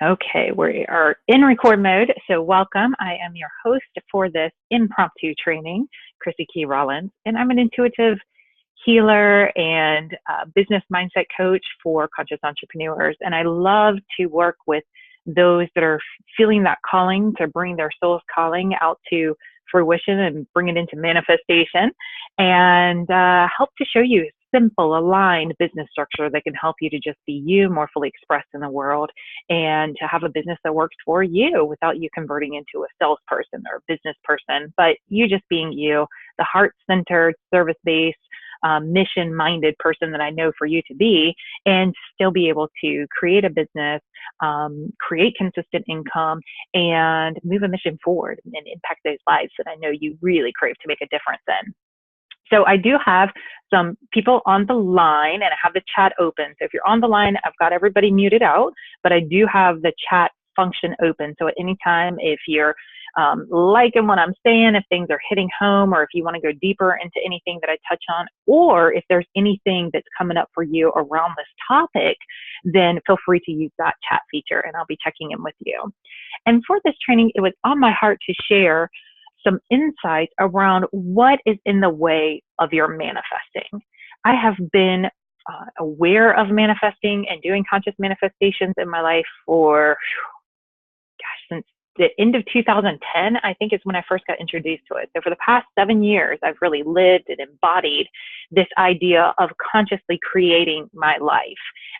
Okay, we are in record mode, so welcome. I am your host for this impromptu training, Chrissy Key Rollins, and I'm an intuitive healer and business mindset coach for conscious entrepreneurs. And I love to work with those that are feeling that calling to bring their soul's calling out to fruition and bring it into manifestation, and help to show you simple, aligned business structure that can help you to just be you, more fully expressed in the world, and to have a business that works for you without you converting into a salesperson or a business person, but you just being you, the heart-centered, service-based, mission-minded person that I know for you to be, and still be able to create a business, create consistent income, and move a mission forward and impact those lives that I know you really crave to make a difference in. So I do have some people on the line, and I have the chat open. So if you're on the line, I've got everybody muted out, but I do have the chat function open. So at any time, if you're liking what I'm saying, if things are hitting home, or if you want to go deeper into anything that I touch on, or if there's anything that's coming up for you around this topic, then feel free to use that chat feature, and I'll be checking in with you. And for this training, it was on my heart to share some insights around what is in the way of your manifesting. I have been aware of manifesting and doing conscious manifestations in my life for, since the end of 2010, I think is when I first got introduced to it. So for the past 7 years, I've really lived and embodied this idea of consciously creating my life.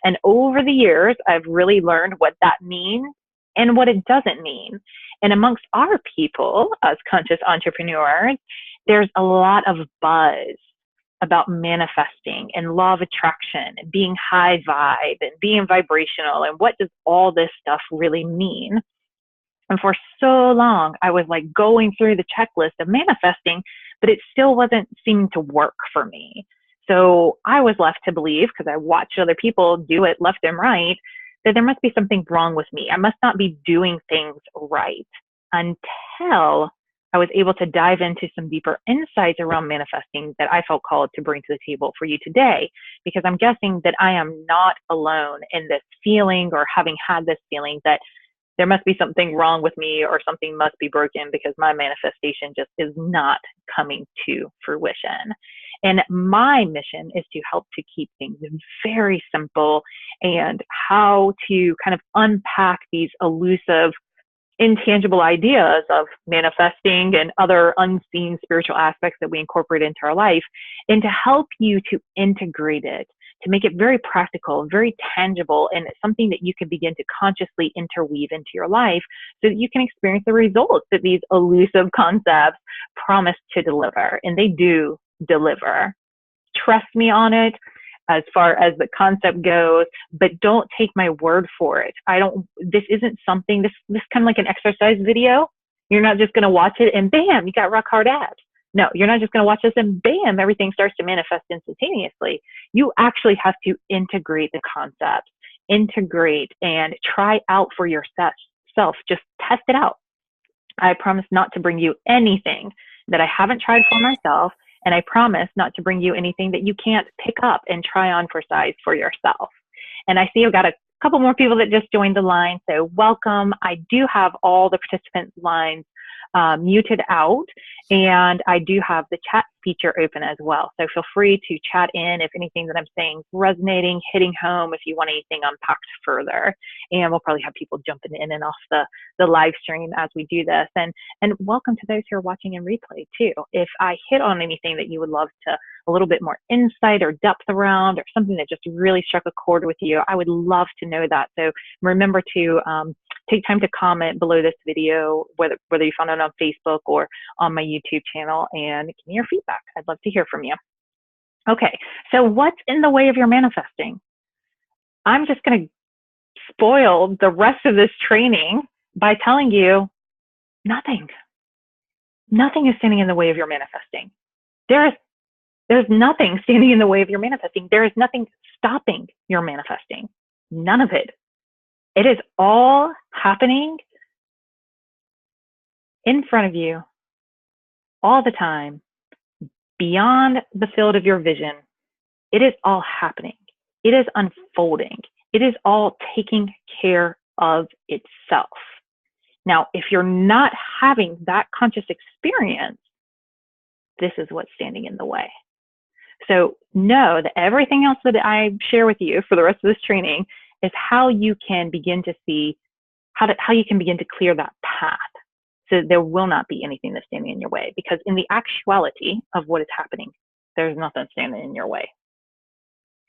And over the years, I've really learned what that means and what it doesn't mean. And amongst our people, as conscious entrepreneurs, there's a lot of buzz about manifesting and law of attraction and being high vibe and being vibrational. And what does all this stuff really mean? And for so long, I was like going through the checklist of manifesting, but it still wasn't seeming to work for me. So I was left to believe, because I watched other people do it left and right, that there must be something wrong with me. I must not be doing things right, until I was able to dive into some deeper insights around manifesting that I felt called to bring to the table for you today, because I'm guessing that I am not alone in this feeling, or having had this feeling that there must be something wrong with me, or something must be broken because my manifestation just is not coming to fruition. And my mission is to help to keep things very simple, and how to kind of unpack these elusive, intangible ideas of manifesting and other unseen spiritual aspects that we incorporate into our life, and to help you to integrate it, to make it very practical, very tangible, and something that you can begin to consciously interweave into your life, so that you can experience the results that these elusive concepts promise to deliver. And they do deliver. Trust me on it as far as the concept goes, but don't take my word for it. This isn't something, this kind of like an exercise video. You're not just going to watch it and bam, you got rock hard abs. No, you're not just going to watch this and bam, everything starts to manifest instantaneously. You actually have to integrate the concepts, integrate and try out for yourself. Just test it out. I promise not to bring you anything that I haven't tried for myself. And I promise not to bring you anything that you can't pick up and try on for size for yourself. And I see I've got a couple more people that just joined the line, so welcome. I do have all the participant lines muted out, and I do have the chat feature open as well. So feel free to chat in if anything that I'm saying is resonating, hitting home, if you want anything unpacked further. And we'll probably have people jumping in and off the live stream as we do this. And welcome to those who are watching in replay too. If I hit on anything that you would love to a little bit more insight or depth around, or something that just really struck a chord with you, I would love to know that. So remember to take time to comment below this video, whether you found it on Facebook or on my YouTube channel, and give me your feedback. I'd love to hear from you. Okay, so what's in the way of your manifesting? I'm just going to spoil the rest of this training by telling you nothing. Nothing is standing in the way of your manifesting. There's nothing standing in the way of your manifesting. There is nothing stopping your manifesting. None of it. It is all happening in front of you all the time, beyond the field of your vision. It is all happening. It is unfolding. It is all taking care of itself. Now, if you're not having that conscious experience, this is what's standing in the way. So know that everything else that I share with you for the rest of this training is how you can begin to see how you can begin to clear that path. So there will not be anything that's standing in your way, because in the actuality of what is happening, there's nothing standing in your way.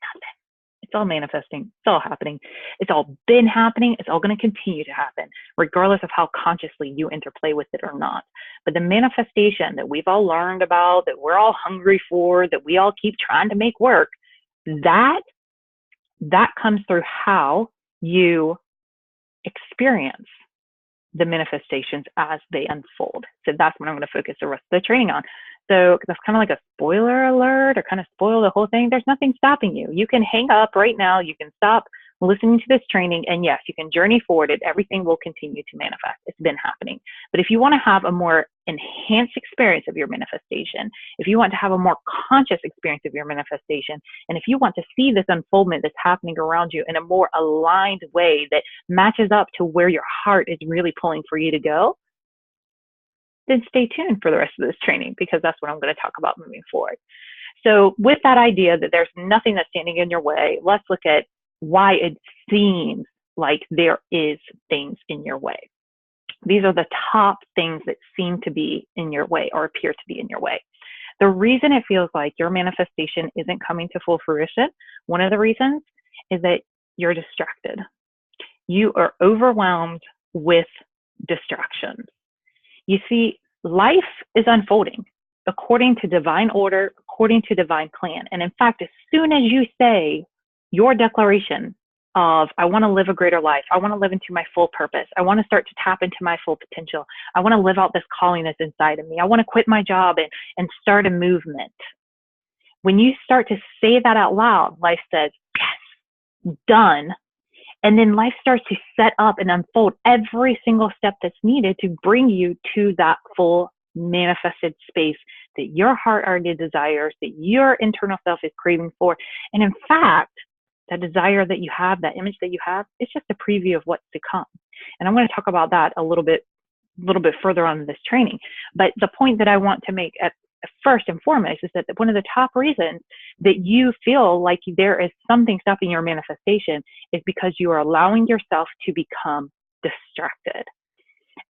Nothing. It's all manifesting. It's all happening. It's all been happening. It's all going to continue to happen, regardless of how consciously you interplay with it or not. But the manifestation that we've all learned about, that we're all hungry for, that we all keep trying to make work, that comes through how you experience the manifestations as they unfold. So that's what I'm going to focus the rest of the training on. So that's kind of like a spoiler alert, or kind of spoil the whole thing. There's nothing stopping you. You can hang up right now. You can stop listening to this training, and yes, you can journey forward, and everything will continue to manifest. It's been happening. But if you want to have a more enhanced experience of your manifestation, if you want to have a more conscious experience of your manifestation, and if you want to see this unfoldment that's happening around you in a more aligned way that matches up to where your heart is really pulling for you to go, then stay tuned for the rest of this training, because that's what I'm going to talk about moving forward. So with that idea that there's nothing that's standing in your way, let's look at why it seems like there is things in your way. These are the top things that seem to be in your way or appear to be in your way. The reason it feels like your manifestation isn't coming to full fruition, one of the reasons is that you're distracted. You are overwhelmed with distractions. You see, life is unfolding according to divine order, according to divine plan. And in fact, as soon as you say your declaration of, I want to live a greater life, I want to live into my full purpose, I want to start to tap into my full potential, I want to live out this calling that's inside of me, I want to quit my job and start a movement. When you start to say that out loud, life says, yes, done. And then life starts to set up and unfold every single step that's needed to bring you to that full manifested space that your heart already desires, that your internal self is craving for. And in fact, that desire that you have, that image that you have, it's just a preview of what's to come. And I'm going to talk about that a little bit further on in this training. But the point that I want to make at first and foremost is that one of the top reasons that you feel like there is something stopping your manifestation is because you are allowing yourself to become distracted.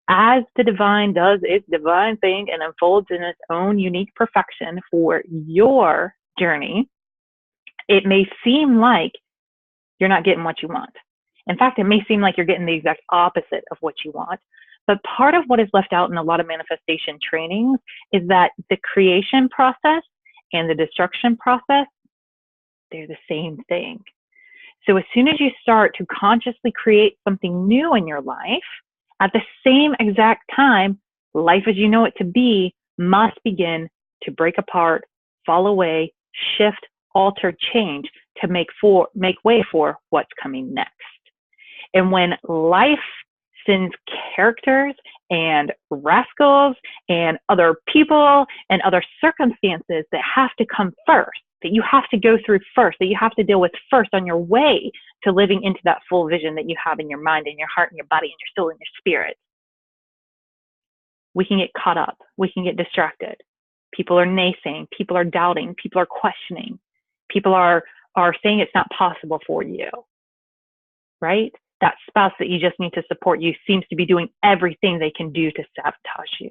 As the divine does its divine thing and unfolds in its own unique perfection for your journey, it may seem like you're not getting what you want. In fact, it may seem like you're getting the exact opposite of what you want. But part of what is left out in a lot of manifestation trainings is that the creation process and the destruction process, they're the same thing. So as soon as you start to consciously create something new in your life, at the same exact time, life as you know it to be must begin to break apart, fall away, shift, alter, change to make way for what's coming next. And when life sends characters and rascals and other people and other circumstances that have to come first, that you have to go through first, that you have to deal with first on your way to living into that full vision that you have in your mind and your heart and your body and your soul and your spirit, we can get caught up. We can get distracted. People are naysaying. People are doubting. People are questioning. People are saying it's not possible for you, right? That spouse that you just need to support you seems to be doing everything they can do to sabotage you.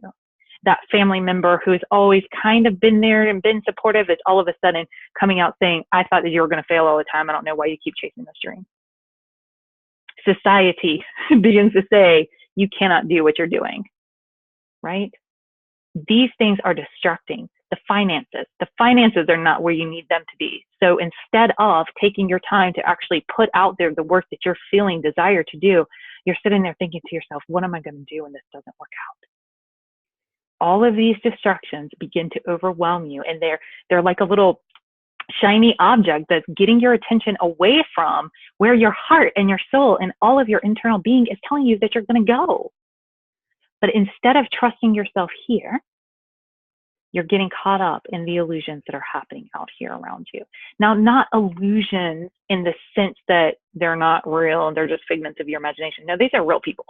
That family member who's always kind of been there and been supportive is all of a sudden coming out saying, I thought that you were going to fail all the time. I don't know why you keep chasing this dream. Society begins to say, you cannot do what you're doing, right? These things are distracting. The finances are not where you need them to be. So instead of taking your time to actually put out there the work that you're feeling desire to do, you're sitting there thinking to yourself, what am I going to do when this doesn't work out? All of these distractions begin to overwhelm you, and they're like a little shiny object that's getting your attention away from where your heart and your soul and all of your internal being is telling you that you're going to go. But instead of trusting yourself here, You're getting caught up in the illusions that are happening out here around you. Now, not illusions in the sense that they're not real and they're just figments of your imagination. No, these are real people.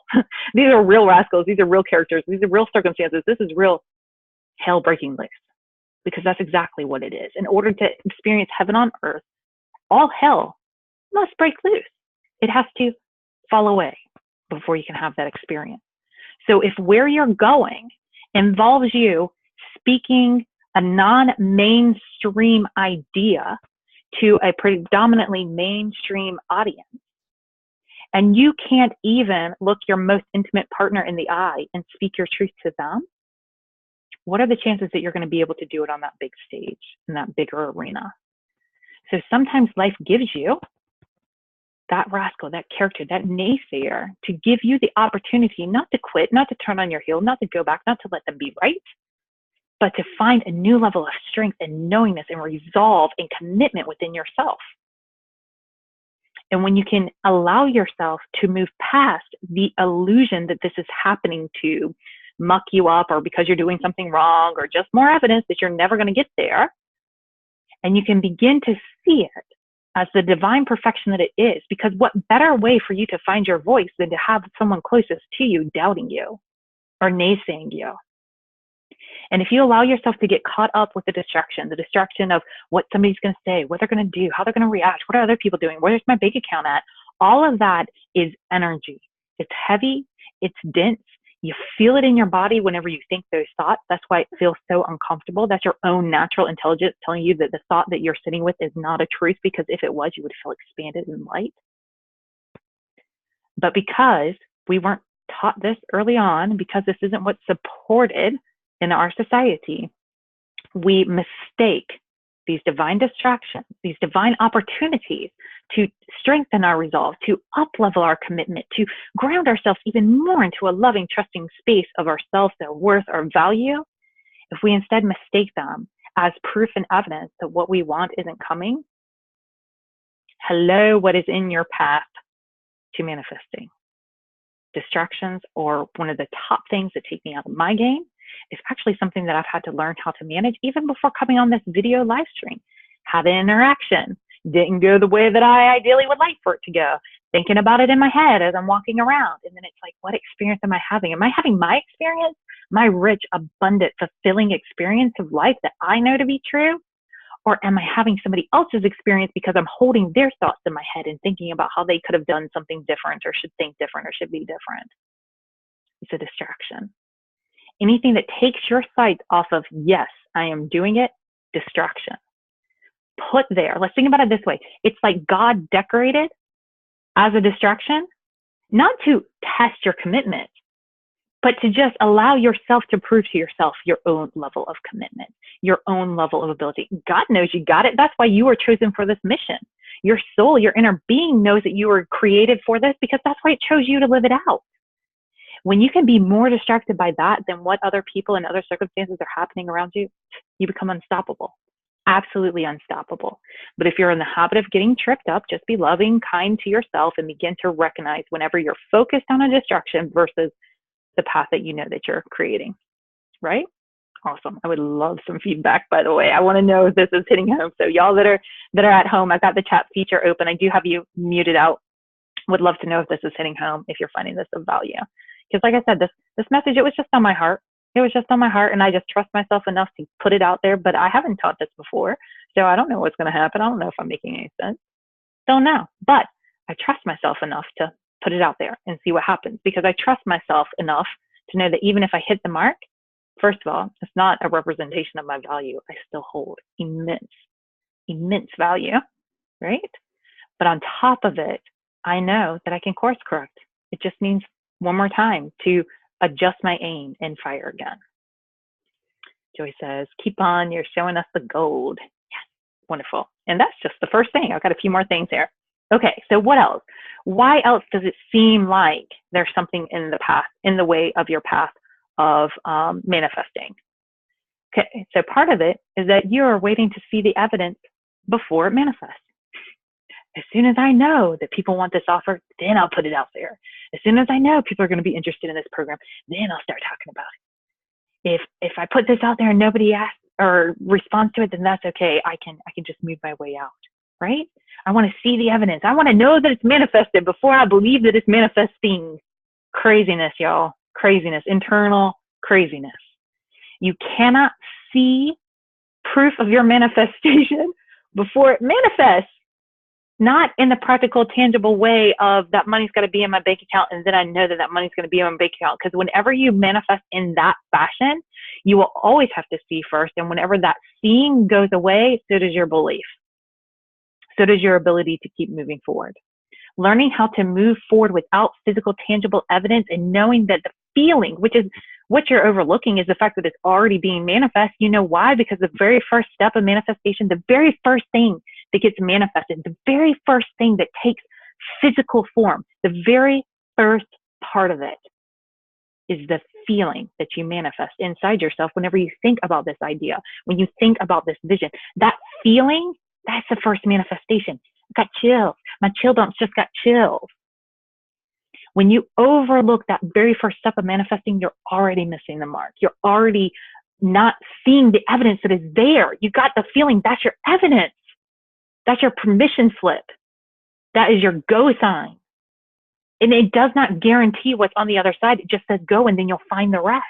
These are real rascals. These are real characters. These are real circumstances. This is real hell breaking loose, because that's exactly what it is. In order to experience heaven on earth, all hell must break loose. It has to fall away before you can have that experience. So if where you're going involves you speaking a non-mainstream idea to a predominantly mainstream audience, and you can't even look your most intimate partner in the eye and speak your truth to them, what are the chances that you're going to be able to do it on that big stage, in that bigger arena? So sometimes life gives you that rascal, that character, that naysayer, to give you the opportunity not to quit, not to turn on your heel, not to go back, not to let them be right, but to find a new level of strength and knowingness and resolve and commitment within yourself. And when you can allow yourself to move past the illusion that this is happening to muck you up, or because you're doing something wrong, or just more evidence that you're never going to get there, and you can begin to see it as the divine perfection that it is, because what better way for you to find your voice than to have someone closest to you doubting you or naysaying you? And if you allow yourself to get caught up with the distraction of what somebody's going to say, what they're going to do, how they're going to react, what are other people doing, where's my bank account at, all of that is energy. It's heavy, it's dense. You feel it in your body whenever you think those thoughts. That's why it feels so uncomfortable. That's your own natural intelligence telling you that the thought that you're sitting with is not a truth, because if it was, you would feel expanded in light. But because we weren't taught this early on, because this isn't what's supported in our society, we mistake these divine distractions, these divine opportunities to strengthen our resolve, to up-level our commitment, to ground ourselves even more into a loving, trusting space of ourselves, our worth, our value. If we instead mistake them as proof and evidence that what we want isn't coming, hello, what is in your path to manifesting? Distractions, or one of the top things that take me out of my game, is actually something that I've had to learn how to manage even before coming on this video live stream. Had an interaction, didn't go the way that I ideally would like for it to go, thinking about it in my head as I'm walking around. And then it's like, what experience am I having? Am I having my experience, my rich, abundant, fulfilling experience of life that I know to be true? Or am I having somebody else's experience because I'm holding their thoughts in my head and thinking about how they could have done something different, or should think different, or should be different? It's a distraction. Anything that takes your sight off of, yes, I am doing it, distraction. Put there. Let's think about it this way. It's like God decorated as a distraction, not to test your commitment, but to just allow yourself to prove to yourself your own level of commitment, your own level of ability. God knows you got it. That's why you were chosen for this mission. Your soul, your inner being knows that you were created for this, because that's why it chose you to live it out. When you can be more distracted by that than what other people and other circumstances are happening around you, you become unstoppable. Absolutely unstoppable. But if you're in the habit of getting tripped up, just be loving, kind to yourself, and begin to recognize whenever you're focused on a distraction versus the path that you know that you're creating, right? Awesome. I would love some feedback, by the way. I want to know if this is hitting home. So y'all that are at home, I've got the chat feature open. I do have you muted out. Would love to know if this is hitting home, if you're finding this of value. Because like I said, this message, it was just on my heart. It was just on my heart, and I just trust myself enough to put it out there, but I haven't taught this before, so I don't know what's going to happen. I don't know if I'm making any sense. Don't know, but I trust myself enough to put it out there and see what happens, because I trust myself enough to know that even if I hit the mark, first of all, it's not a representation of my value. I still hold immense value, right? But on top of it, I know that I can course correct. It just means one more time to adjust my aim and fire again. Joy says, keep on, you're showing us the gold. Yes, wonderful. And that's just the first thing. I've got a few more things here. Okay, so what else? Why else does it seem like there's something in the path, in the way of your path of manifesting? Okay, so part of it is that you are waiting to see the evidence before it manifests. As soon as I know that people want this offer, then I'll put it out there. As soon as I know people are going to be interested in this program, then I'll start talking about If I put this out there and nobody asks or responds to it, then that's okay. I can just move my way out, right? I want to see the evidence. I want to know that it's manifested before I believe that it's manifesting. Craziness, y'all. Craziness, internal craziness. You cannot see proof of your manifestation before it manifests. Not in the practical, tangible way of that money's got to be in my bank account and then I know that that money's going to be in my bank account. Because whenever you manifest in that fashion, you will always have to see first. And whenever that seeing goes away, so does your belief. So does your ability to keep moving forward. Learning how to move forward without physical, tangible evidence and knowing that the feeling, which is what you're overlooking, is the fact that it's already being manifest. You know why? Because the very first step of manifestation, the very first thing that gets manifested, the very first thing that takes physical form, the very first part of it is the feeling that you manifest inside yourself whenever you think about this idea, when you think about this vision. That feeling, that's the first manifestation. I got chills. My chill bumps just got chills. When you overlook that very first step of manifesting, you're already missing the mark. You're already not seeing the evidence that is there. You got the feeling, that's your evidence. That's your permission slip. That is your go sign. And it does not guarantee what's on the other side. It just says go, and then you'll find the rest.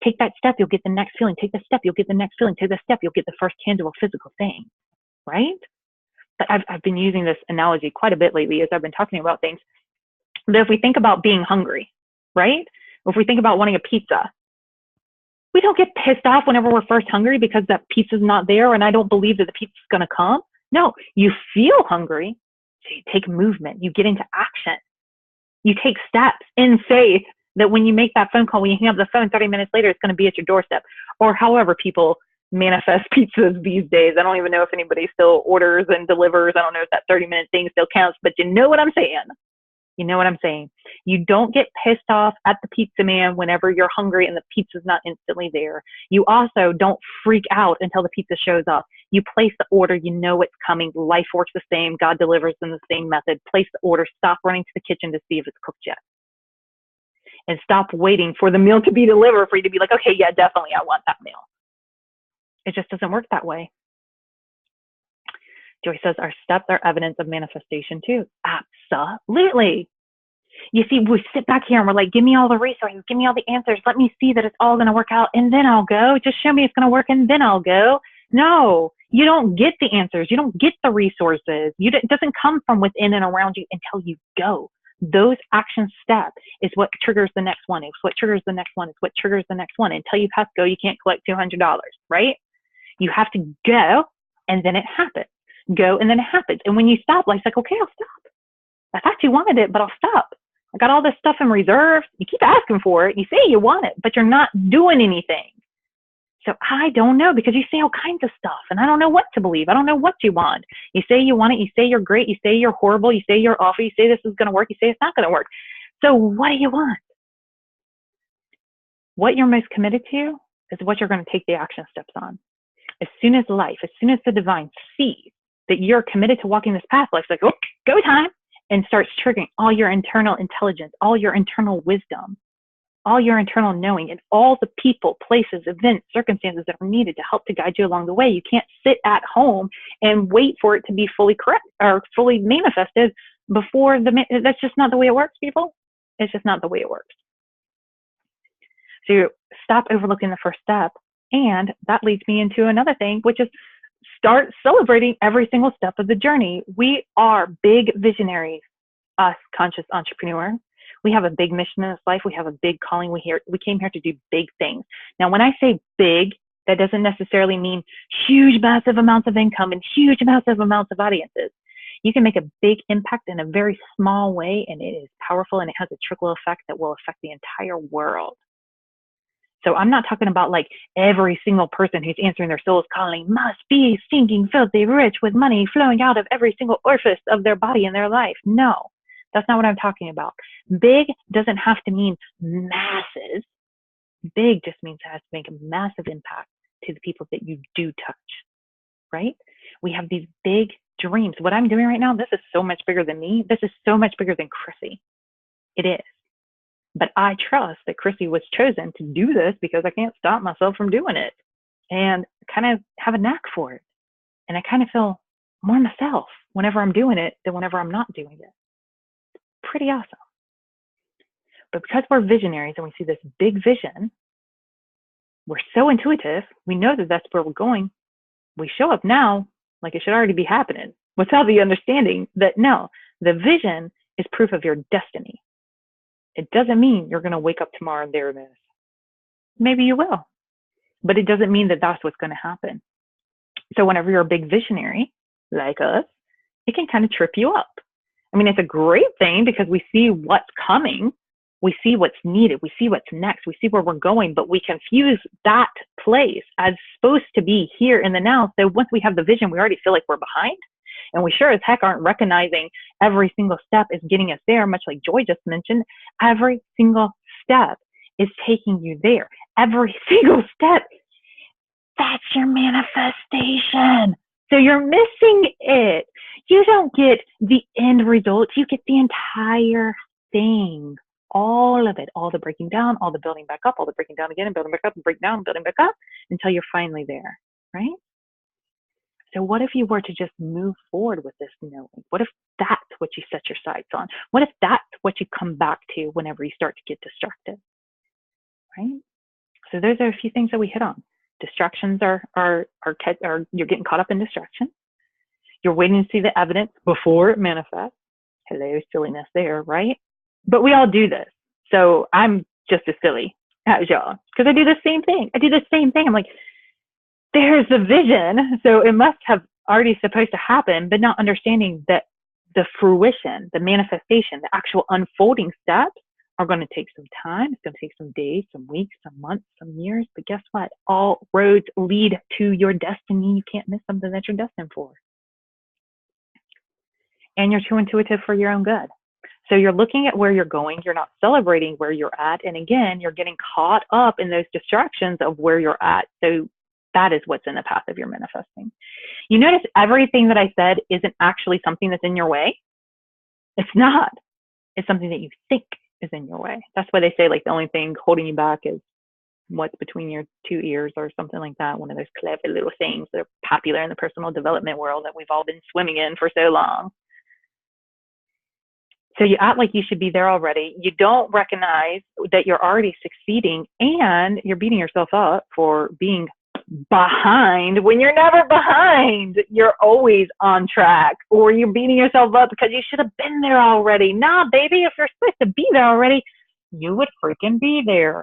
Take that step, you'll get the next feeling. Take the step, you'll get the next feeling. Take the step, you'll get the first tangible physical thing, right? But I've been using this analogy quite a bit lately as I've been talking about things. But if we think about being hungry, right? If we think about wanting a pizza, we don't get pissed off whenever we're first hungry because that pizza's not there and I don't believe that the pizza's going to come. No, you feel hungry, so you take movement. You get into action. You take steps in faith that when you make that phone call, when you hang up the phone 30 minutes later, it's going to be at your doorstep. Or however people manifest pizzas these days. I don't even know if anybody still orders and delivers. I don't know if that 30-minute thing still counts, but you know what I'm saying. You know what I'm saying? You don't get pissed off at the pizza man whenever you're hungry and the pizza's not instantly there. You also don't freak out until the pizza shows up. You place the order, you know it's coming. Life works the same. God delivers in the same method. Place the order. Stop running to the kitchen to see if it's cooked yet. And stop waiting for the meal to be delivered for you to be like, okay, yeah, definitely, I want that meal. It just doesn't work that way. Joy says our steps are evidence of manifestation too. Absolutely. You see, we sit back here and we're like, give me all the resources, give me all the answers. Let me see that it's all going to work out and then I'll go. Just show me it's going to work and then I'll go. No, you don't get the answers. You don't get the resources. It doesn't come from within and around you until you go. Those action steps is what triggers the next one. It's what triggers the next one. It's what triggers the next one. Until you pass go, you can't collect $200, right? You have to go and then it happens. Go and then it happens. And when you stop, life's like, okay, I'll stop. I thought you wanted it, but I'll stop. I got all this stuff in reserve. You keep asking for it. You say you want it, but you're not doing anything. So I don't know, because you say all kinds of stuff and I don't know what to believe. I don't know what you want. You say you want it. You say you're great. You say you're horrible. You say you're awful. You say this is going to work. You say it's not going to work. So what do you want? What you're most committed to is what you're going to take the action steps on. As soon as the divine sees that you're committed to walking this path, life's like, oh, go time, and starts triggering all your internal intelligence, all your internal wisdom, all your internal knowing, and all the people, places, events, circumstances that are needed to help to guide you along the way. You can't sit at home and wait for it to be fully correct or fully manifested before that's just not the way it works, people. It's just not the way it works. So you stop overlooking the first step. And that leads me into another thing, which is start celebrating every single step of the journey. We are big visionaries, us conscious entrepreneurs. We have a big mission in this life. We have a big calling. We came here to do big things. Now, when I say big, that doesn't necessarily mean huge, massive amounts of income and huge, massive amounts of audiences. You can make a big impact in a very small way, and it is powerful, and it has a trickle effect that will affect the entire world. So I'm not talking about like every single person who's answering their soul's calling must be stinking, filthy, rich with money flowing out of every single orifice of their body in their life. No, that's not what I'm talking about. Big doesn't have to mean masses. Big just means it has to make a massive impact to the people that you do touch, right? We have these big dreams. What I'm doing right now, this is so much bigger than me. This is so much bigger than Chrissy. It is. But I trust that Chrissy was chosen to do this because I can't stop myself from doing it and kind of have a knack for it. And I kind of feel more myself whenever I'm doing it than whenever I'm not doing it. Pretty awesome. But because we're visionaries and we see this big vision, we're so intuitive, we know that that's where we're going. We show up now like it should already be happening without the understanding that no, the vision is proof of your destiny. It doesn't mean you're going to wake up tomorrow and there it is. Maybe you will, but it doesn't mean that that's what's going to happen. So whenever you're a big visionary like us, it can kind of trip you up. I mean, it's a great thing because we see what's coming. We see what's needed. We see what's next. We see where we're going, but we confuse that place as supposed to be here in the now. So once we have the vision, we already feel like we're behind. And we sure as heck aren't recognizing every single step is getting us there, much like Joy just mentioned. Every single step is taking you there. Every single step. That's your manifestation. So you're missing it. You don't get the end result. You get the entire thing. All of it. All the breaking down, all the building back up, all the breaking down again and building back up and break down and building back up until you're finally there, right? So what if you were to just move forward with this knowing? What if that's what you set your sights on? What if that's what you come back to whenever you start to get distracted, right? So those are a few things that we hit on. Distractions are you're getting caught up in distraction. You're waiting to see the evidence before it manifests. Hello, silliness there, right? But we all do this. So I'm just as silly as y'all because I do the same thing. I'm like, there's the vision. So it must have already supposed to happen, but not understanding that the fruition, the manifestation, the actual unfolding steps are going to take some time. It's going to take some days, some weeks, some months, some years. But guess what? All roads lead to your destiny. You can't miss something that you're destined for. And you're too intuitive for your own good. So you're looking at where you're going. You're not celebrating where you're at. And again, you're getting caught up in those distractions of where you're at. So that is what's in the path of your manifesting. You notice everything that I said isn't actually something that's in your way. It's not. It's something that you think is in your way. That's why they say like the only thing holding you back is what's between your two ears or something like that. One of those clever little things that are popular in the personal development world that we've all been swimming in for so long. So you act like you should be there already. You don't recognize that you're already succeeding and you're beating yourself up for being behind when you're never behind. You're always on track, or you're beating yourself up because you should have been there already. Nah, baby, if you're supposed to be there already, you would freaking be there.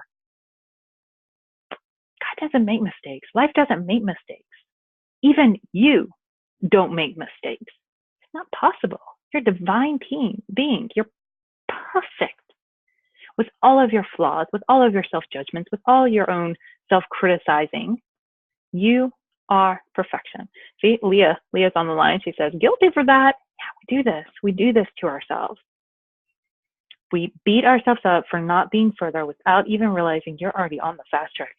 God doesn't make mistakes. Life doesn't make mistakes. Even you don't make mistakes. It's not possible. You're a divine being. You're perfect with all of your flaws, with all of your self-judgments, with all your own self-criticizing. You are perfection. See, Leah's on the line. She says, guilty for that. Yeah, we do this. We do this to ourselves. We beat ourselves up for not being further without even realizing you're already on the fast track.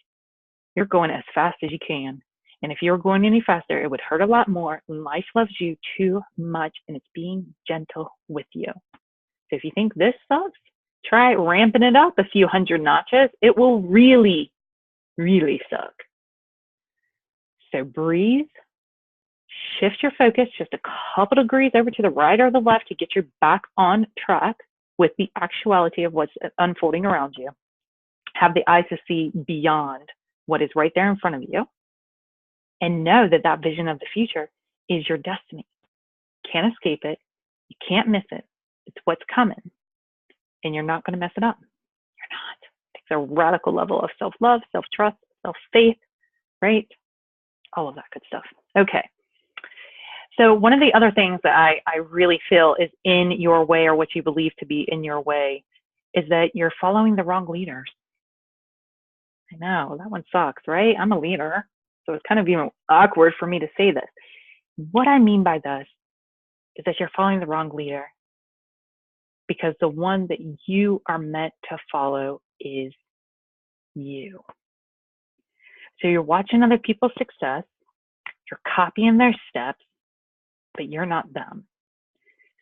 You're going as fast as you can. And if you're going any faster, it would hurt a lot more. Life loves you too much, and it's being gentle with you. So if you think this sucks, try ramping it up a few hundred notches. It will really, really suck. So breathe, shift your focus just a couple degrees over to the right or the left to get you back on track with the actuality of what's unfolding around you. Have the eyes to see beyond what is right there in front of you. And know that that vision of the future is your destiny. You can't escape it. You can't miss it. It's what's coming. And you're not going to mess it up. You're not. It's a radical level of self-love, self-trust, self-faith, right? All of that good stuff. Okay. So one of the other things that I really feel is in your way, or what you believe to be in your way, is that you're following the wrong leaders. I know, that one sucks, right? I'm a leader. So it's kind of even awkward for me to say this. What I mean by this is that you're following the wrong leader, because the one that you are meant to follow is you. So you're watching other people's success, you're copying their steps, but you're not them.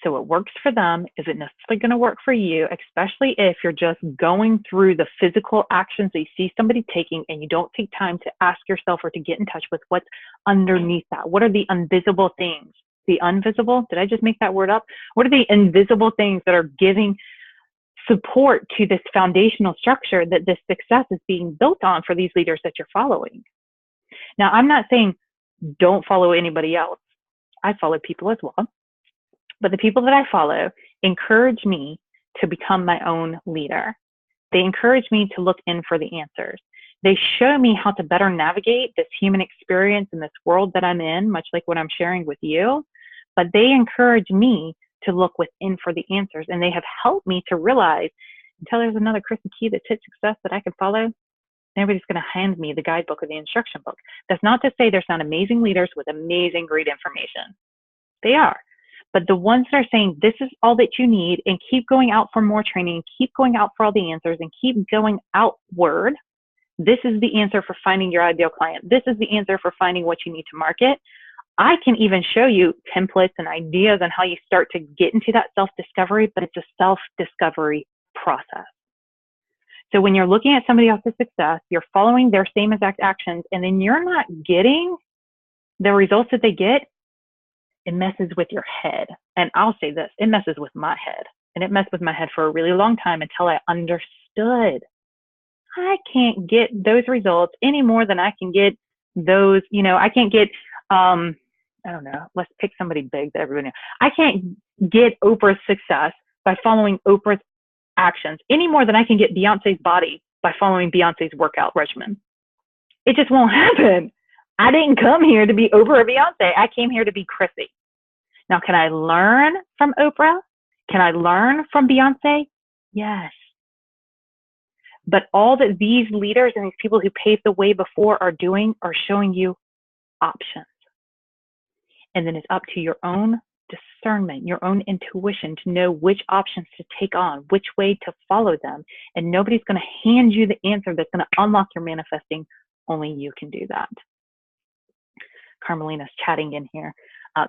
So it works for them. Is it necessarily going to work for you, especially if you're just going through the physical actions that you see somebody taking and you don't take time to ask yourself or to get in touch with what's underneath that? What are the invisible things? The invisible? Did I just make that word up? What are the invisible things that are giving support to this foundational structure that this success is being built on for these leaders that you're following? Now, I'm not saying don't follow anybody else. I follow people as well. But the people that I follow encourage me to become my own leader. They encourage me to look in for the answers. They show me how to better navigate this human experience in this world that I'm in, much like what I'm sharing with you. But they encourage me to look within for the answers. And they have helped me to realize, until there's another Chrissy Key that hits success that I can follow, nobody's going to hand me the guidebook or the instruction book. That's not to say there's not amazing leaders with amazing, great information. They are. But the ones that are saying this is all that you need and keep going out for more training, keep going out for all the answers and keep going outward. This is the answer for finding your ideal client. This is the answer for finding what you need to market. I can even show you templates and ideas on how you start to get into that self-discovery, but it's a self-discovery process. So when you're looking at somebody else's success, you're following their same exact actions, and then you're not getting the results that they get, it messes with your head. And I'll say this, it messes with my head. And it messed with my head for a really long time until I understood I can't get those results any more than I can get those, I can't get, I don't know, let's pick somebody big that everybody knows. I can't get Oprah's success by following Oprah's actions any more than I can get Beyonce's body by following Beyonce's workout regimen. It just won't happen. I didn't come here to be Oprah or Beyonce. I came here to be Chrissy. Now, can I learn from Oprah? Can I learn from Beyonce? Yes. But all that these leaders and these people who paved the way before are doing are showing you options. And then it's up to your own discernment, your own intuition to know which options to take on, which way to follow them. And nobody's going to hand you the answer that's going to unlock your manifesting. Only you can do that. Carmelina's chatting in here.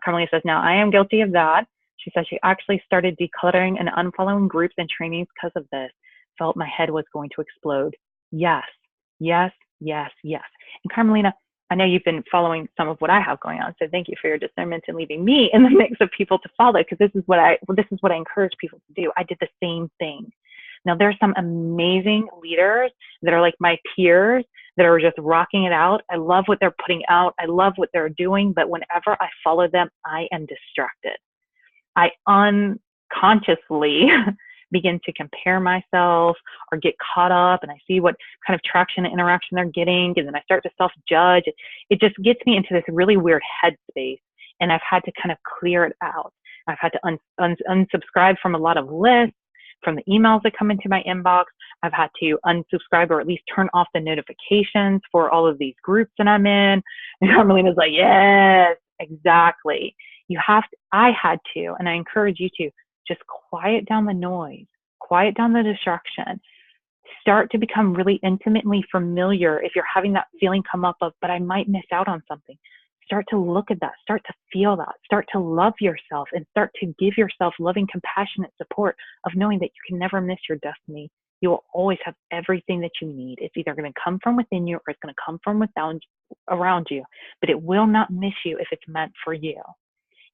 Carmelina says, now I am guilty of that. She says she actually started decluttering and unfollowing groups and trainings because of this. Felt my head was going to explode. Yes, yes, yes, yes. And Carmelina, I know you've been following some of what I have going on, so thank you for your discernment and leaving me in the mix of people to follow, because this is what I encourage people to do. I did the same thing. Now there's some amazing leaders that are like my peers that are just rocking it out. I love what they're putting out. I love what they're doing, but whenever I follow them, I am distracted. I unconsciously begin to compare myself or get caught up, and I see what kind of traction and interaction they're getting, and then I start to self-judge. It just gets me into this really weird headspace, and I've had to kind of clear it out. I've had to unsubscribe from a lot of lists, from the emails that come into my inbox. I've had to unsubscribe or at least turn off the notifications for all of these groups that I'm in. And Carmelina's like, yes, exactly. I had to, and I encourage you to, just quiet down the noise, quiet down the distraction, start to become really intimately familiar. If you're having that feeling come up of, but I might miss out on something, start to look at that, start to feel that, start to love yourself, and start to give yourself loving, compassionate support of knowing that you can never miss your destiny. You will always have everything that you need. It's either going to come from within you or it's going to come from around you, but it will not miss you if it's meant for you.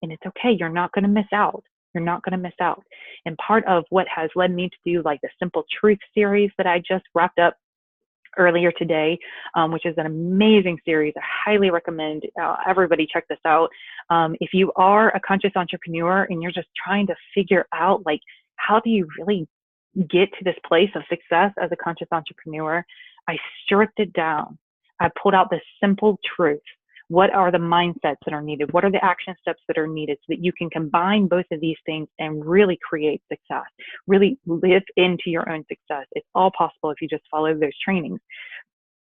And it's okay. You're not going to miss out. You're not going to miss out. And part of what has led me to do like the Simple Truth series that I just wrapped up earlier today, which is an amazing series. I highly recommend everybody check this out. If you are a conscious entrepreneur and you're just trying to figure out like, how do you really get to this place of success as a conscious entrepreneur, I stripped it down. I pulled out the simple truth. What are the mindsets that are needed? What are the action steps that are needed so that you can combine both of these things and really create success, really live into your own success? It's all possible if you just follow those trainings.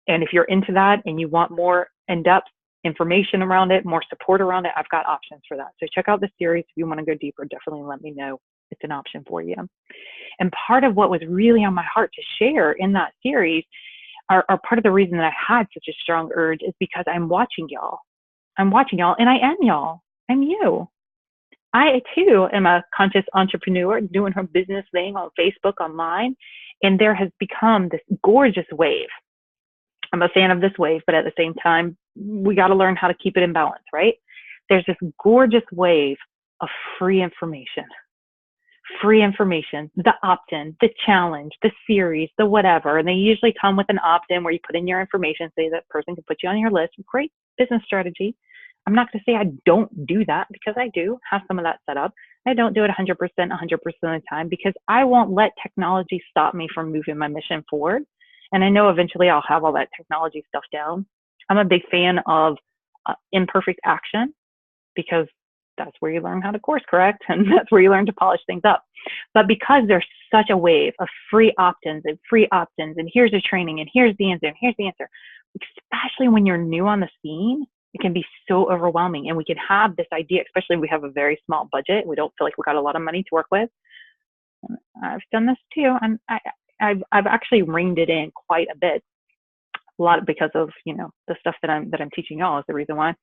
And if you're into that and you want more in-depth information around it, more support around it, I've got options for that. So check out the series. If you want to go deeper, definitely let me know. It's an option for you. And part of what was really on my heart to share in that series are part of the reason that I had such a strong urge is because I'm watching y'all. I'm watching y'all, and I am y'all. I'm you. I too am a conscious entrepreneur doing her business thing on Facebook, online, and there has become this gorgeous wave. I'm a fan of this wave, but at the same time, we got to learn how to keep it in balance, right? There's this gorgeous wave of free information. Free information, the opt-in, the challenge, the series, the whatever. And they usually come with an opt-in where you put in your information, say that person can put you on your list. Great business strategy. I'm not going to say I don't do that, because I do have some of that set up. I don't do it 100% of the time, because I won't let technology stop me from moving my mission forward. And I know eventually I'll have all that technology stuff down. I'm a big fan of imperfect action, because that's where you learn how to course correct, and that's where you learn to polish things up. But because there's such a wave of free opt-ins, and here's a training, and here's the answer, and here's the answer, especially when you're new on the scene, it can be so overwhelming. And we can have this idea, especially if we have a very small budget, we don't feel like we got a lot of money to work with. I've done this too, and I've actually reined it in quite a bit. A lot because of, the stuff that I'm teaching y'all is the reason why.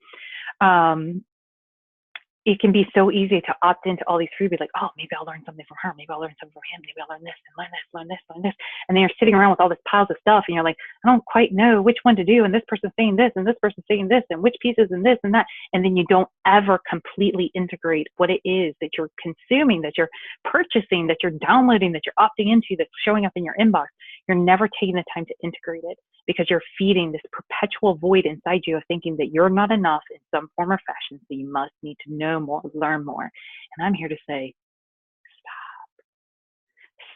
It can be so easy to opt into all these freebies, like, oh, maybe I'll learn something from her, maybe I'll learn something from him, maybe I'll learn this and learn this, learn this, learn this. And then you're sitting around with all this piles of stuff, and you're like, I don't quite know which one to do, and this person's saying this, and this person's saying this, and which pieces and this and that. And then you don't ever completely integrate what it is that you're consuming, that you're purchasing, that you're downloading, that you're opting into, that's showing up in your inbox. You're never taking the time to integrate it, because you're feeding this perpetual void inside you of thinking that you're not enough in some form or fashion, so you must need to know more, learn more. And I'm here to say,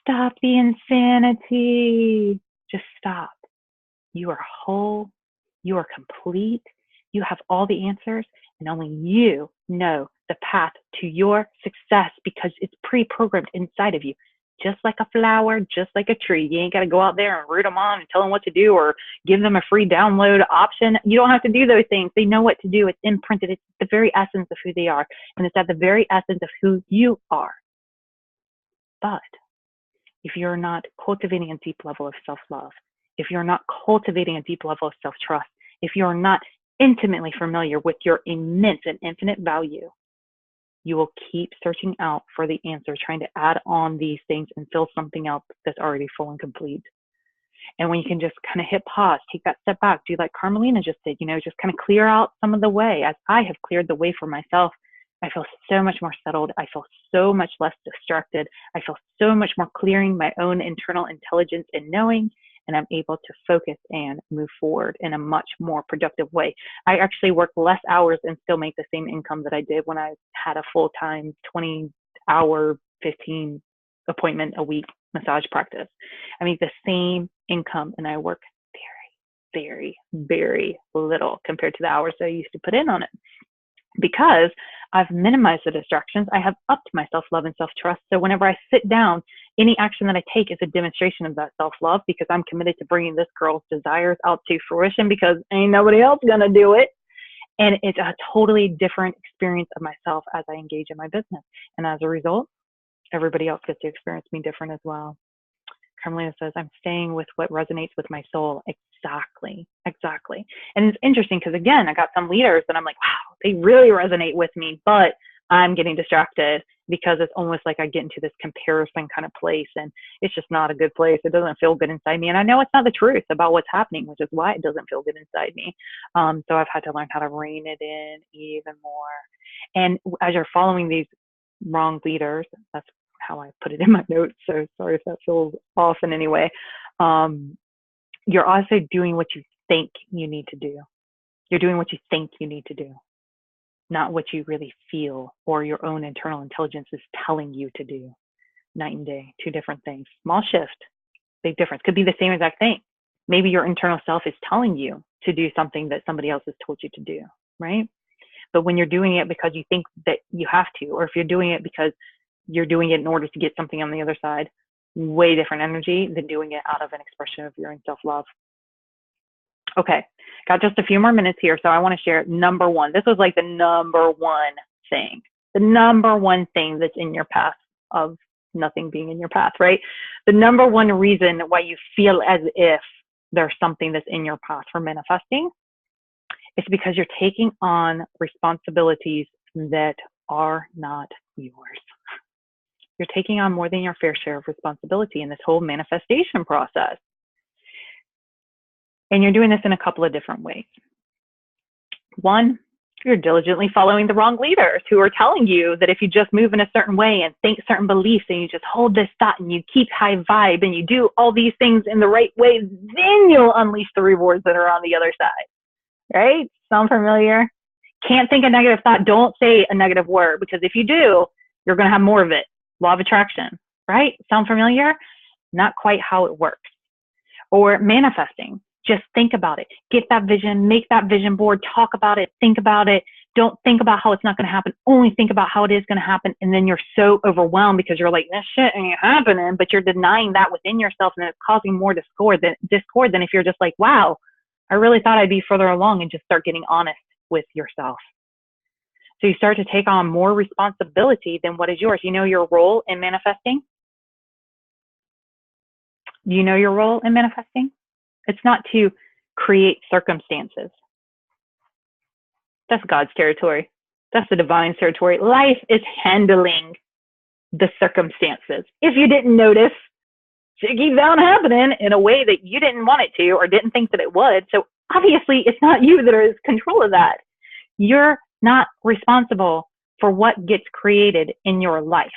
stop the insanity. Just stop. You are whole. You are complete. You have all the answers, and only you know the path to your success, because it's pre-programmed inside of you. Just like a flower, just like a tree. You ain't got to go out there and root them on and tell them what to do, or give them a free download option. You don't have to do those things. They know what to do. It's imprinted. It's the very essence of who they are. And it's at the very essence of who you are. But if you're not cultivating a deep level of self-love, if you're not cultivating a deep level of self-trust, if you're not intimately familiar with your immense and infinite value, you will keep searching out for the answer, trying to add on these things and fill something else that's already full and complete. And when you can just kind of hit pause, take that step back, do like Carmelina just did, just kind of clear out some of the way. As I have cleared the way for myself, I feel so much more settled. I feel so much less distracted. I feel so much more clearing my own internal intelligence and knowing, and I'm able to focus and move forward in a much more productive way. I actually work less hours and still make the same income that I did when I had a full-time 20-hour, 15 appointment a week massage practice. I make the same income, and I work very, very, very little compared to the hours that I used to put in on it. Because I've minimized the distractions, I have upped my self-love and self-trust. So whenever I sit down, any action that I take is a demonstration of that self-love, because I'm committed to bringing this girl's desires out to fruition, because ain't nobody else gonna do it. And it's a totally different experience of myself as I engage in my business. And as a result, everybody else gets to experience me different as well. Carmelina says, I'm staying with what resonates with my soul. Exactly. And it's interesting, because again, I got some leaders that I'm like, wow, they really resonate with me, but I'm getting distracted, because it's almost like I get into this comparison kind of place, and it's just not a good place. It doesn't feel good inside me. And I know it's not the truth about what's happening, which is why it doesn't feel good inside me. So I've had to learn how to rein it in even more. And as you're following these wrong leaders, that's how I put it in my notes, so sorry if that feels off in any way. You're also doing what you think you need to do. You're doing what you think you need to do, not what you really feel or your own internal intelligence is telling you to do. Night and day, two different things. Small shift, big difference. Could be the same exact thing. Maybe your internal self is telling you to do something that somebody else has told you to do, right? But when you're doing it because you think that you have to, or if you're doing it because you're doing it in order to get something on the other side, way different energy than doing it out of an expression of your own self-love. Okay, got just a few more minutes here, so I want to share number one. This was like the number one thing that's in your path of nothing being in your path, right? The number one reason why you feel as if there's something that's in your path for manifesting is because you're taking on responsibilities that are not yours. You're taking on more than your fair share of responsibility in this whole manifestation process. And you're doing this in a couple of different ways. One, you're diligently following the wrong leaders who are telling you that if you just move in a certain way and think certain beliefs and you just hold this thought and you keep high vibe and you do all these things in the right way, then you'll unleash the rewards that are on the other side. Right? Sound familiar? Can't think a negative thought. Don't say a negative word, because if you do, you're going to have more of it. Law of attraction, right? Sound familiar? Not quite how it works. Or manifesting. Just think about it. Get that vision, make that vision board, talk about it, think about it. Don't think about how it's not going to happen. Only think about how it is going to happen. And then you're so overwhelmed because you're like, this shit ain't happening, but you're denying that within yourself, and it's causing more discord than if you're just like, wow, I really thought I'd be further along, and just start getting honest with yourself. So you start to take on more responsibility than what is yours. You know your role in manifesting? You know your role in manifesting? It's not to create circumstances. That's God's territory. That's the divine territory. Life is handling the circumstances. If you didn't notice, it keeps on happening in a way that you didn't want it to or didn't think that it would. So obviously, it's not you that is in control of that. You're not responsible for what gets created in your life.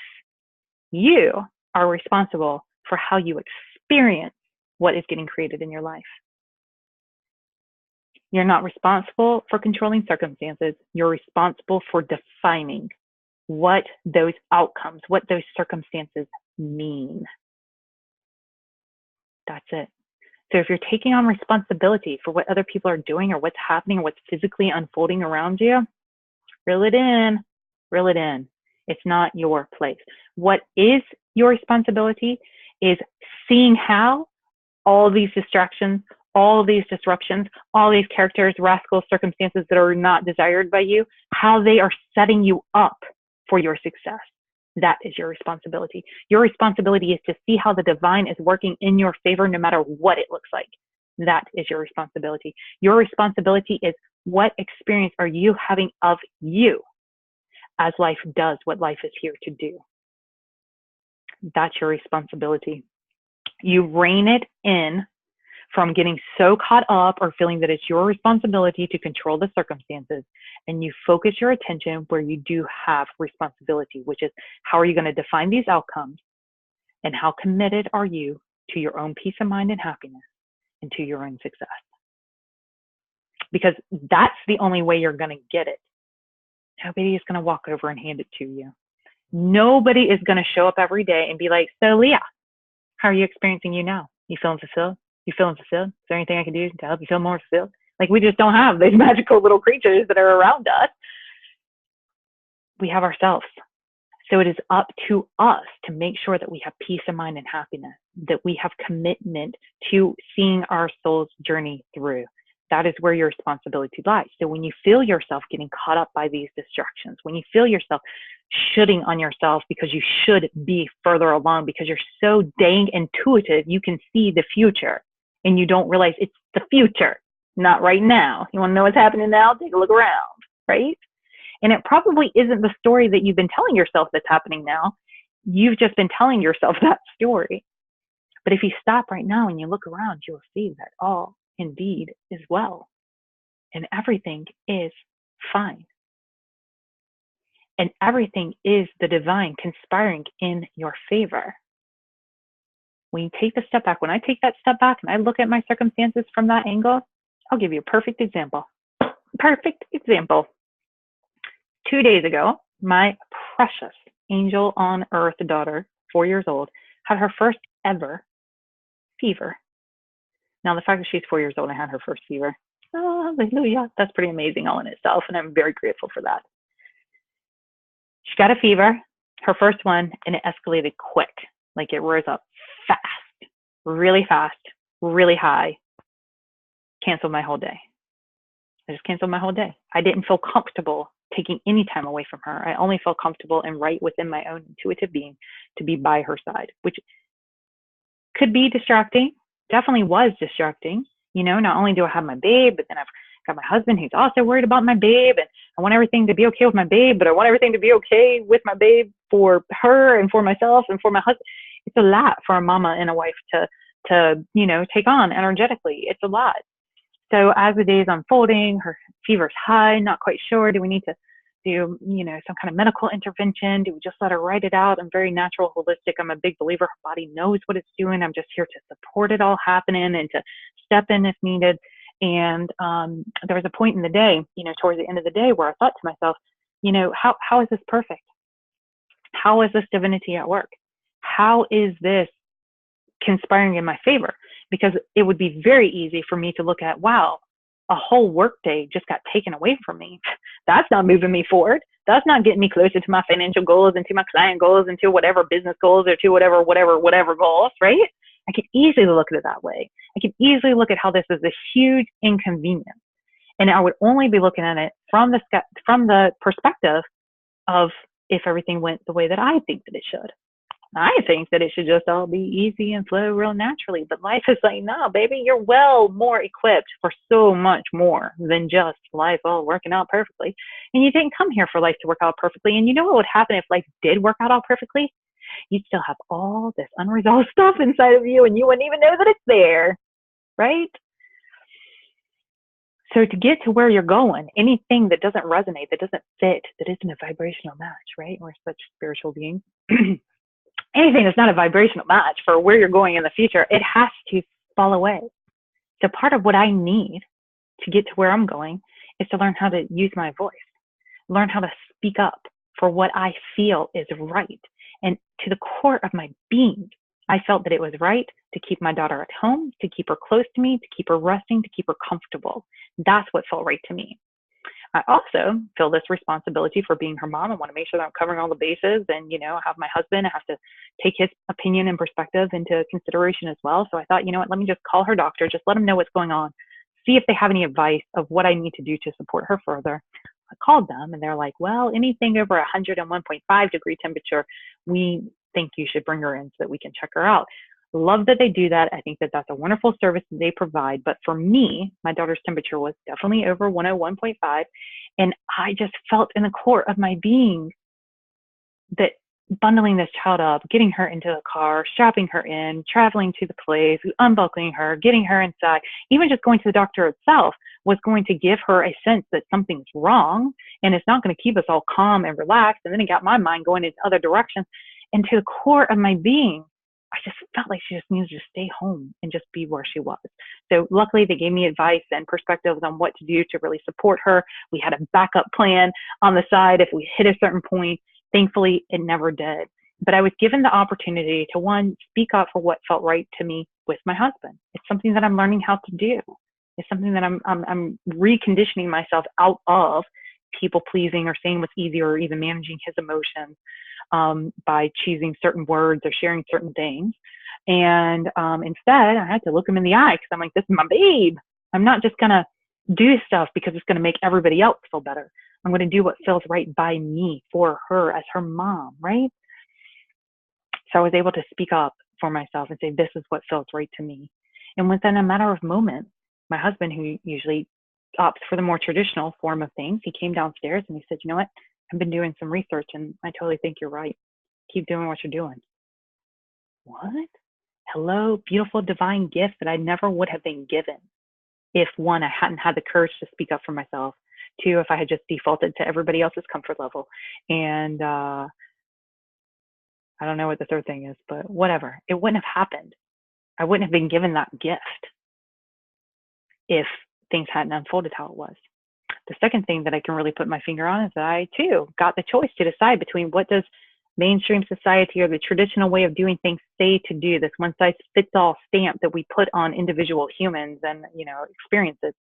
You are responsible for how you experience what is getting created in your life. You're not responsible for controlling circumstances. You're responsible for defining what those outcomes, what those circumstances mean. That's it. So if you're taking on responsibility for what other people are doing or what's happening or what's physically unfolding around you, reel it in, reel it in. It's not your place. What is your responsibility is seeing how all these distractions, all these disruptions, all these characters, rascals, circumstances that are not desired by you, how they are setting you up for your success. That is your responsibility. Your responsibility is to see how the divine is working in your favor no matter what it looks like. That is your responsibility. Your responsibility is what experience are you having of you as life does what life is here to do. That's your responsibility. You rein it in from getting so caught up or feeling that it's your responsibility to control the circumstances, and you focus your attention where you do have responsibility, which is how are you going to define these outcomes, and how committed are you to your own peace of mind and happiness and to your own success. Because that's the only way you're going to get it. Nobody is going to walk over and hand it to you. Nobody is going to show up every day and be like, so Leah, how are you experiencing you now? You feeling fulfilled? You feeling fulfilled? Is there anything I can do to help you feel more fulfilled? Like, we just don't have these magical little creatures that are around us. We have ourselves. So it is up to us to make sure that we have peace of mind and happiness, that we have commitment to seeing our soul's journey through. That is where your responsibility lies. So when you feel yourself getting caught up by these distractions, when you feel yourself shooting on yourself because you should be further along, because you're so dang intuitive, you can see the future and you don't realize it's the future, not right now. You want to know what's happening now? Take a look around, right? And it probably isn't the story that you've been telling yourself that's happening now. You've just been telling yourself that story. But if you stop right now and you look around, you'll see that all indeed is well, and everything is fine, and everything is the divine conspiring in your favor. When you take the step back, when I take that step back and I look at my circumstances from that angle, I'll give you a perfect example. Perfect example. 2 days ago, my precious angel on earth daughter, 4 years old, had her first ever fever. Now, the fact that she's 4 years old and had her first fever, oh, hallelujah, that's pretty amazing all in itself, and I'm very grateful for that. She got a fever, her first one, and it escalated quick. Like, it rose up fast, really high. Canceled my whole day. I just canceled my whole day. I didn't feel comfortable taking any time away from her. I only felt comfortable and right within my own intuitive being to be by her side, which could be distracting. Definitely was distracting. You know, not only do I have my babe, but then I've Got my husband who's also worried about my babe, and I want everything to be okay with my babe, but I want everything to be okay with my babe for her and for myself and for my husband. It's a lot for a mama and a wife to take on energetically. It's a lot. So as the day is unfolding, her fever's high, not quite sure. Do we need to do, some kind of medical intervention? Do we just let her write it out? I'm very natural, holistic. I'm a big believer. Her body knows what it's doing. I'm just here to support it all happening and to step in if needed. And there was a point in the day, towards the end of the day, where I thought to myself, how is this perfect? How is this divinity at work? How is this conspiring in my favor? Because it would be very easy for me to look at, wow, a whole workday just got taken away from me. That's not moving me forward. That's not getting me closer to my financial goals and to my client goals and to whatever business goals or to whatever goals, right? I could easily look at it that way. I could easily look at how this is a huge inconvenience. And I would only be looking at it from the perspective of if everything went the way that I think that it should. I think that it should just all be easy and flow real naturally. But life is like, no, baby, you're well more equipped for so much more than just life all working out perfectly. And you didn't come here for life to work out perfectly. And you know what would happen if life did work out all perfectly? You'd still have all this unresolved stuff inside of you and you wouldn't even know that it's there, right? So to get to where you're going, anything that doesn't resonate, that doesn't fit, that isn't a vibrational match, right? We're such spiritual beings. Anything that's not a vibrational match for where you're going in the future, it has to fall away. So part of what I need to get to where I'm going is to learn how to use my voice, learn how to speak up for what I feel is right. And to the core of my being, I felt that it was right to keep my daughter at home, to keep her close to me, to keep her resting, to keep her comfortable. That's what felt right to me. I also feel this responsibility for being her mom. I want to make sure that I'm covering all the bases, and, I have my husband. I have to take his opinion and perspective into consideration as well. So I thought, let me just call her doctor, just let them know what's going on, see if they have any advice of what I need to do to support her further. I called them and they're like, well, anything over 101.5 degree temperature, we think you should bring her in so that we can check her out. Love that they do that. I think that that's a wonderful service that they provide. But for me, my daughter's temperature was definitely over 101.5. And I just felt in the core of my being that bundling this child up, getting her into the car, strapping her in, traveling to the place, unbuckling her, getting her inside, even just going to the doctor itself was going to give her a sense that something's wrong. And it's not going to keep us all calm and relaxed. And then it got my mind going in other directions. And to the core of my being, I just felt like she just needed to stay home and just be where she was. So luckily they gave me advice and perspectives on what to do to really support her. We had a backup plan on the side if we hit a certain point. Thankfully, it never did. But I was given the opportunity to, one, speak up for what felt right to me with my husband. It's something that I'm learning how to do. It's something that I'm reconditioning myself out of people pleasing or saying what's easier or even managing his emotions. By choosing certain words or sharing certain things. And instead, I had to look him in the eye because I'm like, this is my babe. I'm not just going to do stuff because it's going to make everybody else feel better. I'm going to do what feels right by me, for her, as her mom, right? So I was able to speak up for myself and say, this is what feels right to me. And within a matter of moments, my husband, who usually opts for the more traditional form of things, he came downstairs and he said, you know what? I've been doing some research and I totally think you're right. Keep doing what you're doing. What? Hello, beautiful divine gift that I never would have been given if, one, I hadn't had the courage to speak up for myself. Two, if I had just defaulted to everybody else's comfort level. And I don't know what the third thing is, but whatever. It wouldn't have happened. I wouldn't have been given that gift if things hadn't unfolded how it was. The second thing that I can really put my finger on is that I, too, got the choice to decide between what does mainstream society or the traditional way of doing things say to do, this one-size-fits-all stamp that we put on individual humans and, experiences.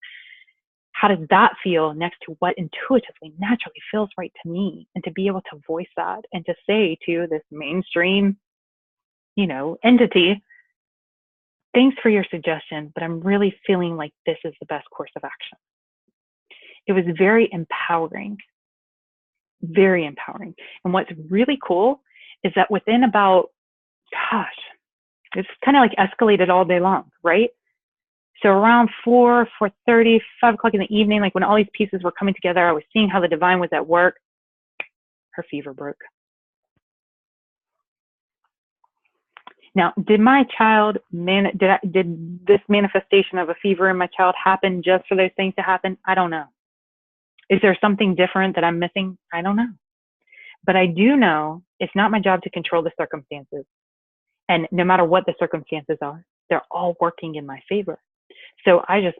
How does that feel next to what intuitively, naturally feels right to me? And to be able to voice that and to say to this mainstream, entity, thanks for your suggestion, but I'm really feeling like this is the best course of action. It was very empowering, very empowering. And what's really cool is that within about, it's kind of like escalated all day long, right? So around 4, 4:30, 5 o'clock in the evening, like when all these pieces were coming together, I was seeing how the divine was at work. Her fever broke. Now, did my child, did this manifestation of a fever in my child happen just for those things to happen? I don't know. Is there something different that I'm missing? I don't know. But I do know it's not my job to control the circumstances. And no matter what the circumstances are, they're all working in my favor. So I just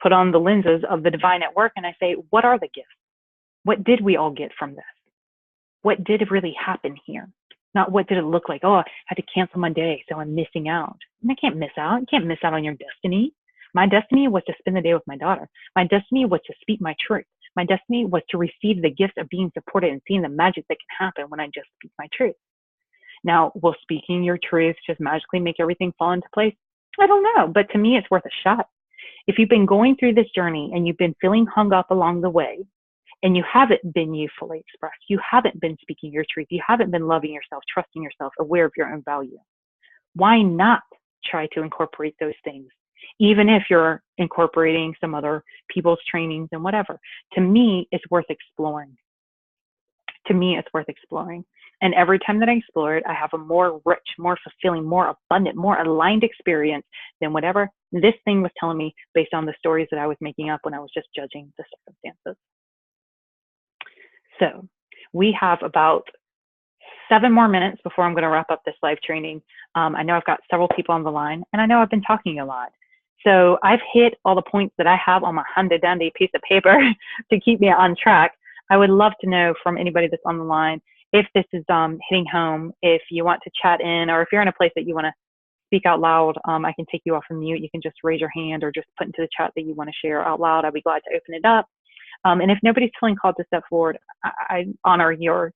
put on the lenses of the divine at work and I say, what are the gifts? What did we all get from this? What did really happen here? Not what did it look like? Oh, I had to cancel my day, so I'm missing out. And I can't miss out. You can't miss out on your destiny. My destiny was to spend the day with my daughter. My destiny was to speak my truth. My destiny was to receive the gift of being supported and seeing the magic that can happen when I just speak my truth. Now, will speaking your truth just magically make everything fall into place? I don't know, but to me, it's worth a shot. If you've been going through this journey and you've been feeling hung up along the way, and you haven't been you fully expressed, you haven't been speaking your truth, you haven't been loving yourself, trusting yourself, aware of your own value, why not try to incorporate those things, even if you're incorporating some other people's trainings and whatever? To me, it's worth exploring. To me, it's worth exploring. And every time that I explore it, I have a more rich, more fulfilling, more abundant, more aligned experience than whatever this thing was telling me based on the stories that I was making up when I was just judging the circumstances. So we have about 7 more minutes before I'm going to wrap up this live training. I know I've got several people on the line, and I know I've been talking a lot. So I've hit all the points that I have on my handy-dandy piece of paper to keep me on track. I would love to know from anybody that's on the line if this is hitting home, if you want to chat in, or if you're in a place that you want to speak out loud, I can take you off of mute. You can just raise your hand or just put into the chat that you want to share out loud. I'd be glad to open it up. And if nobody's feeling called to step forward, I honor your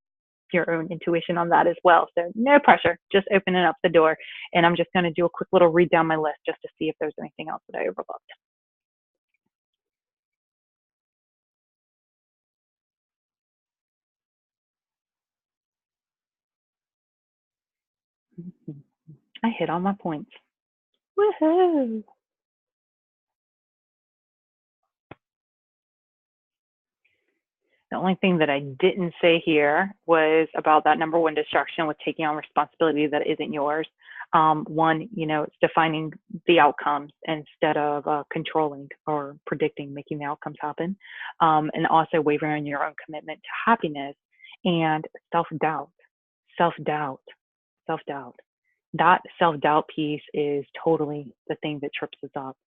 own intuition on that as well. So no pressure, just opening up the door. And I'm just going to do a quick little read down my list just to see if there's anything else that I overlooked. I hit all my points. Woohoo! The only thing that I didn't say here was about that number 1 distraction with taking on responsibility that isn't yours. One, it's defining the outcomes instead of controlling or predicting, making the outcomes happen. And also wavering on your own commitment to happiness and self-doubt. That self-doubt piece is totally the thing that trips us up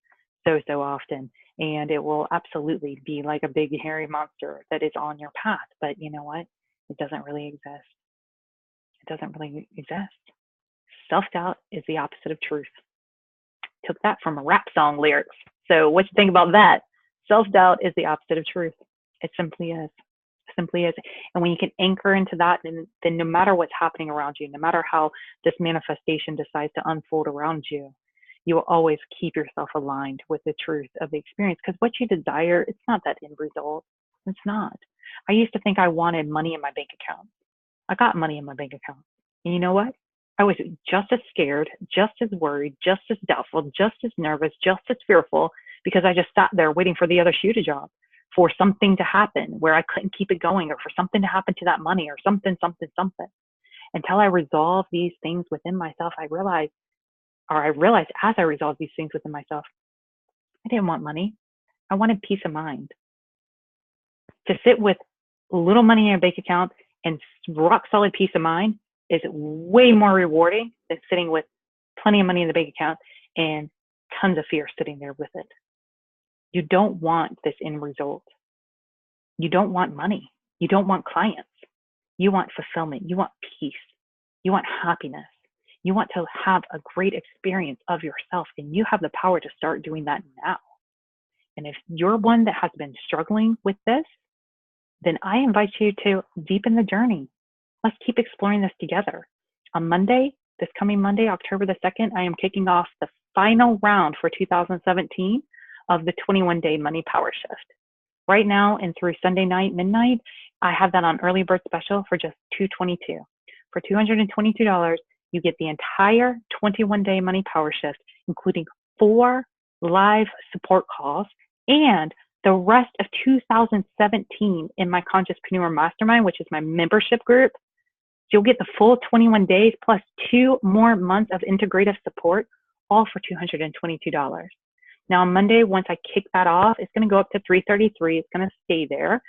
so often. And it will absolutely be like a big hairy monster that is on your path. But you know what? It doesn't really exist. It doesn't really exist. Self-doubt is the opposite of truth. Took that from a rap song lyrics. So what you think about that? Self-doubt is the opposite of truth. It simply is. Simply is. And when you can anchor into that, then no matter what's happening around you, no matter how this manifestation decides to unfold around you, you will always keep yourself aligned with the truth of the experience. Because what you desire, it's not that end result. It's not. I used to think I wanted money in my bank account. I got money in my bank account. And you know what? I was just as scared, just as worried, just as doubtful, just as nervous, just as fearful, because I just sat there waiting for the other shoe to drop, for something to happen where I couldn't keep it going, or for something to happen to that money, or something. Until I resolve these things within myself, I realized as I resolved these things within myself, I didn't want money. I wanted peace of mind. To sit with little money in your bank account and rock solid peace of mind is way more rewarding than sitting with plenty of money in the bank account and tons of fear sitting there with it. You don't want this end result. You don't want money. You don't want clients. You want fulfillment. You want peace. You want happiness. You want to have a great experience of yourself, and you have the power to start doing that now. And if you're one that has been struggling with this, then I invite you to deepen the journey. Let's keep exploring this together. On Monday, this coming Monday, October the 2nd, I am kicking off the final round for 2017 of the 21-day money power shift. Right now and through Sunday night, midnight, I have that on early bird special for just $222. For $222, you get the entire 21-day money power shift, including 4 live support calls, and the rest of 2017 in my Consciouspreneur Mastermind, which is my membership group. So you'll get the full 21 days plus 2 more months of integrative support, all for $222. Now on Monday, once I kick that off, it's going to go up to $333. It's going to stay there.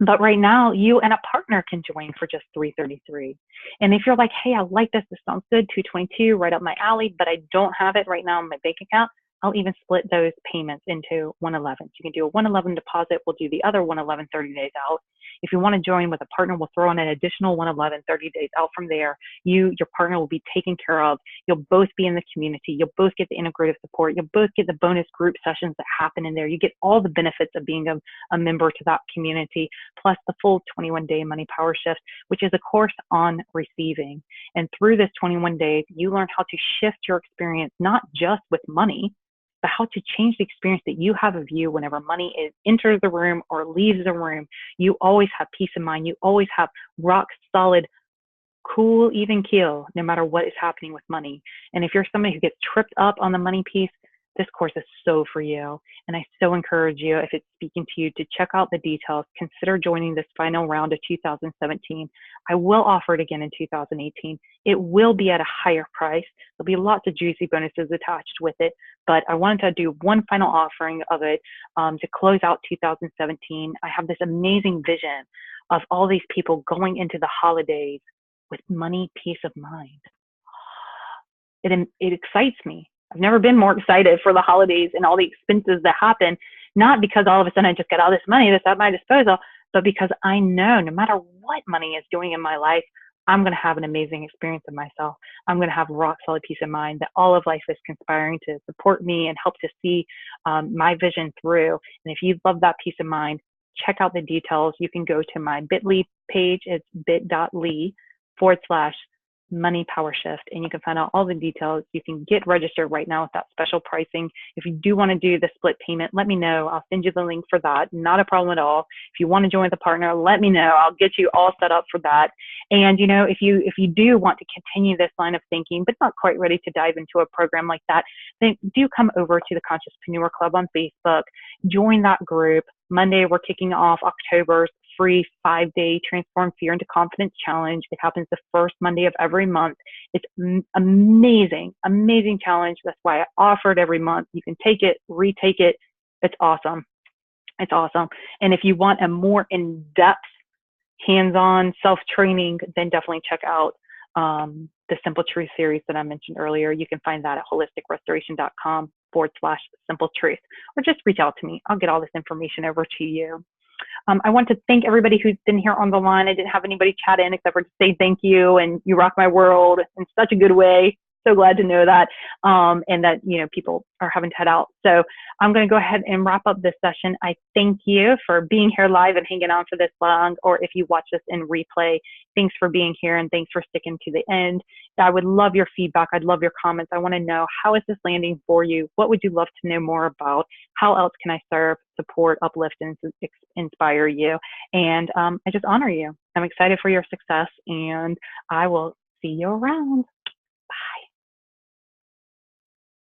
But right now, you and a partner can join for just $333. And if you're like, hey, I like this sounds good, $222, right up my alley, but I don't have it right now in my bank account, I'll even split those payments into 111. So you can do a 111 deposit. We'll do the other 111 30 days out. If you want to join with a partner, we'll throw in an additional 111 30 days out from there. Your partner will be taken care of. You'll both be in the community. You'll both get the integrative support. You'll both get the bonus group sessions that happen in there. You get all the benefits of being a member to that community, plus the full 21-day money power shift, which is a course on receiving. And through this 21 days, you learn how to shift your experience, not just with money, but how to change the experience that you have of you whenever money enters the room or leaves the room. You always have peace of mind. You always have rock solid, cool, even keel, no matter what is happening with money. And if you're somebody who gets tripped up on the money piece, this course is so for you. And I so encourage you, if it's speaking to you, to check out the details. Consider joining this final round of 2017. I will offer it again in 2018. It will be at a higher price. There'll be lots of juicy bonuses attached with it, but I wanted to do one final offering of it to close out 2017. I have this amazing vision of all these people going into the holidays with money, peace of mind. It excites me. I've never been more excited for the holidays and all the expenses that happen, not because all of a sudden I just get all this money that's at my disposal, but because I know no matter what money is doing in my life, I'm going to have an amazing experience of myself. I'm going to have rock solid peace of mind that all of life is conspiring to support me and help to see my vision through. And if you love that peace of mind, check out the details. You can go to my bit.ly page. It's bit.ly/money power shift, and you can find out all the details. You can get registered right now with that special pricing. If you do want to do the split payment, let me know. I'll send you the link for that. Not a problem at all. If you want to join with a partner, let me know. I'll get you all set up for that. And you know, if you do want to continue this line of thinking, but not quite ready to dive into a program like that, then do come over to the Consciouspreneur Club on Facebook. Join that group. Monday, we're kicking off October's free 5-day Transform Fear into Confidence Challenge. It happens the first Monday of every month. It's amazing, amazing challenge. That's why I offer it every month. You can take it, retake it. It's awesome. It's awesome. And if you want a more in-depth, hands-on self-training, then definitely check out the Simple Truth series that I mentioned earlier. You can find that at holisticrestoration.com/simple truth, or just reach out to me. I'll get all this information over to you. I want to thank everybody who's been here on the line. I didn't have anybody chat in except for to say thank you, and you rock my world in such a good way. So glad to know that, and that, you know, people are having to head out. So I'm going to go ahead and wrap up this session. I thank you for being here live and hanging on for this long, or if you watch this in replay, thanks for being here and thanks for sticking to the end. I would love your feedback. I'd love your comments. I want to know, how is this landing for you? What would you love to know more about? How else can I serve, support, uplift, and inspire you? And I just honor you. I'm excited for your success, and I will see you around.